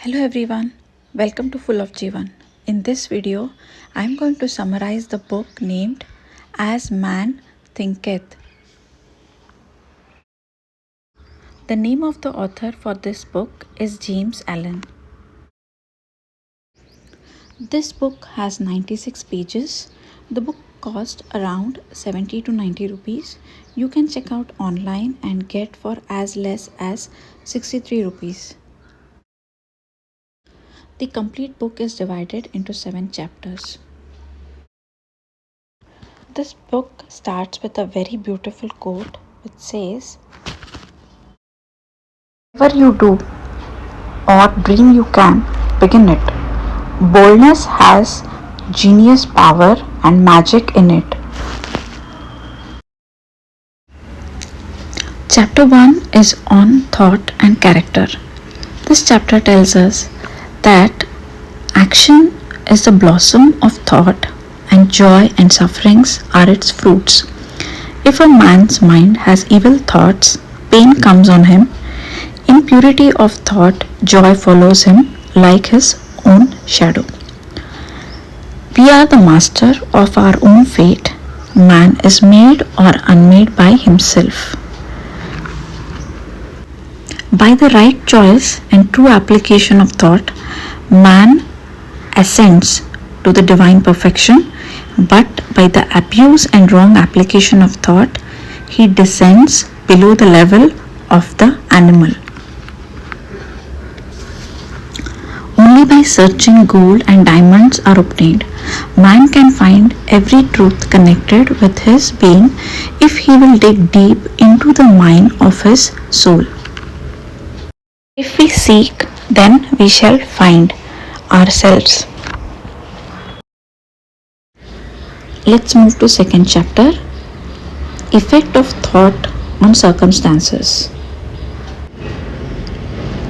Hello everyone, welcome to Full of Jeevan. In this video, I am going to summarize the book named As Man Thinketh. The name of the author for this book is James Allen. This book has 96 pages. The book cost around 70 to 90 rupees. You can check out online and get for as less as 63 rupees. The complete book is divided into 7 chapters. This book starts with a very beautiful quote which says, "Whatever you do or dream you can, begin it. Boldness has genius power and magic in it." Chapter 1 is on thought and character. This chapter tells us that action is the blossom of thought and joy and sufferings are its fruits. If a man's mind has evil thoughts, pain comes on him. In purity of thought, joy follows him like his own shadow. We are the master of our own fate. Man is made or unmade by himself. By the right choice and true application of thought, man ascends to the divine perfection, but by the abuse and wrong application of thought, he descends below the level of the animal. Only by searching gold and diamonds are obtained. Man can find every truth connected with his being if he will dig deep into the mine of his soul. If we seek, then we shall find ourselves. Let's move to second chapter. Effect of thought on circumstances.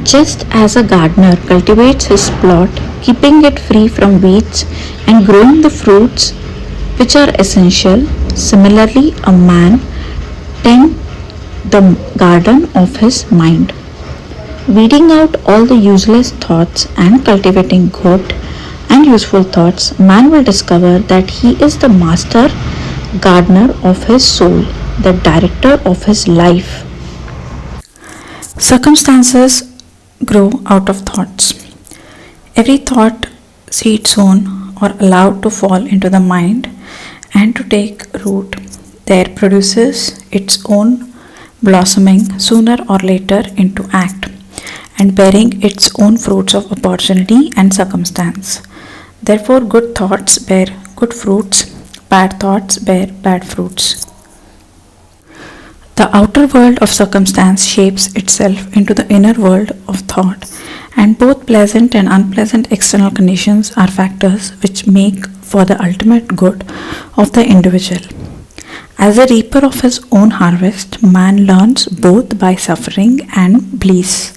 Just as a gardener cultivates his plot, keeping it free from weeds and growing the fruits which are essential, similarly a man tends the garden of his mind, weeding out all the useless thoughts and cultivating good and useful thoughts. Man will discover that he is the master gardener of his soul, the director of his life. Circumstances grow out of thoughts. Every thought seed sown or allowed to fall into the mind and to take root there produces its own blossoming sooner or later into act and bearing its own fruits of opportunity and circumstance. Therefore, good thoughts bear good fruits, bad thoughts bear bad fruits. The outer world of circumstance shapes itself into the inner world of thought, and both pleasant and unpleasant external conditions are factors which make for the ultimate good of the individual. As a reaper of his own harvest, man learns both by suffering and bliss.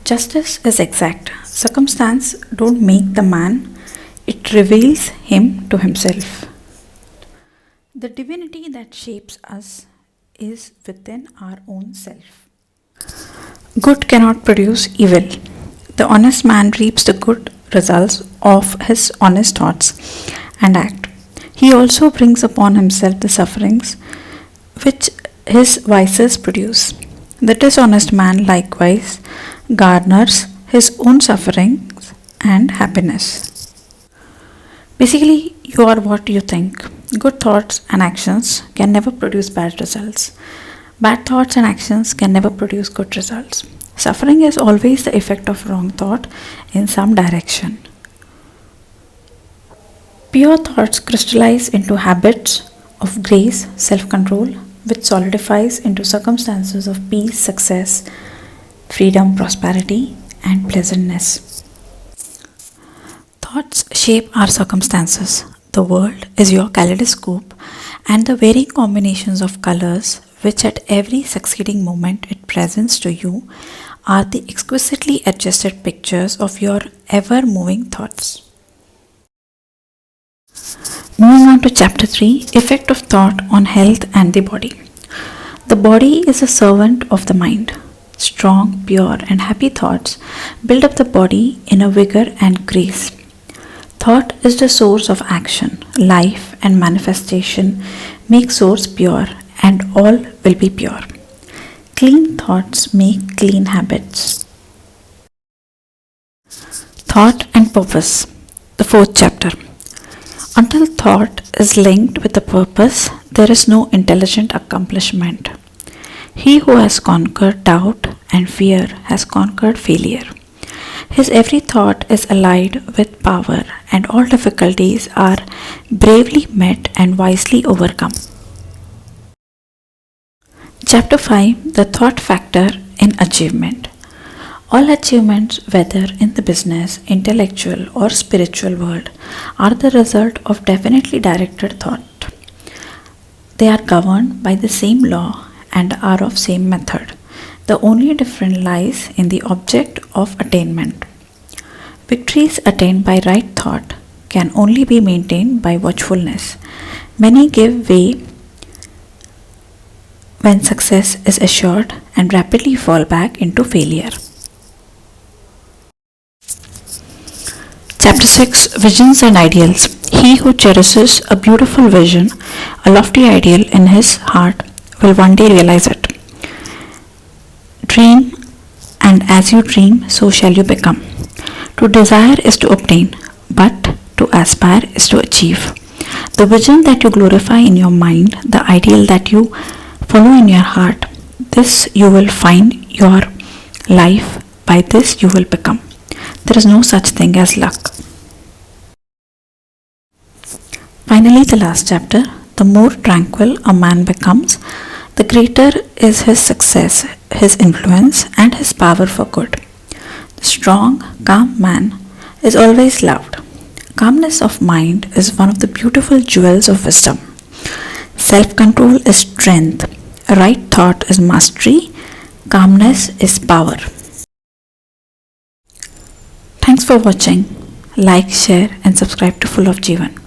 Justice is exact. Circumstance don't make the man, it reveals him to himself. The divinity that shapes us is within our own self. Good cannot produce evil. The honest man reaps the good results of his honest thoughts and act. He also brings upon himself the sufferings which his vices produce. The dishonest man likewise garners his own sufferings and happiness. Basically, you are what you think. Good thoughts and actions can never produce bad results. Bad thoughts and actions can never produce good results. Suffering is always the effect of wrong thought in some direction. Pure thoughts crystallize into habits of grace, self-control, which solidifies into circumstances of peace, success, freedom, prosperity, and pleasantness. Thoughts shape our circumstances. The world is your kaleidoscope, and the varying combinations of colors which at every succeeding moment it presents to you are the exquisitely adjusted pictures of your ever-moving thoughts. Moving on to chapter 3, Effect of Thought on Health and the Body. The body is a servant of the mind. Strong, pure, and happy thoughts build up the body in a vigor and grace. Thought is the source of action, life, and manifestation. Make source pure, and all will be pure. Clean thoughts make clean habits. Thought and purpose. The fourth chapter. Until thought is linked with the purpose, there is no intelligent accomplishment. He who has conquered doubt and fear has conquered failure. His every thought is allied with power, and all difficulties are bravely met and wisely overcome. Chapter 5. The Thought Factor in Achievement. All achievements, whether in the business, intellectual, or spiritual world, are the result of definitely directed thought. They are governed by the same law and are of same method. The only difference lies in the object of attainment. Victories attained by right thought can only be maintained by watchfulness. Many give way when success is assured and rapidly fall back into failure. Chapter 6. Visions and Ideals. He who cherishes a beautiful vision, a lofty ideal in his heart, will one day realize it. Dream, and as you dream, so shall you become. To desire is to obtain, but to aspire is to achieve. The vision that you glorify in your mind, the ideal that you follow in your heart, this you will find your life, by this you will become. There is no such thing as luck. Finally, the last chapter. The more tranquil a man becomes, the greater is his success, his influence, and his power for good. The strong, calm man is always loved. Calmness of mind is one of the beautiful jewels of wisdom. Self-control is strength. Right thought is mastery. Calmness is power. Thanks for watching. Like, share, and subscribe to Full of Jeevan.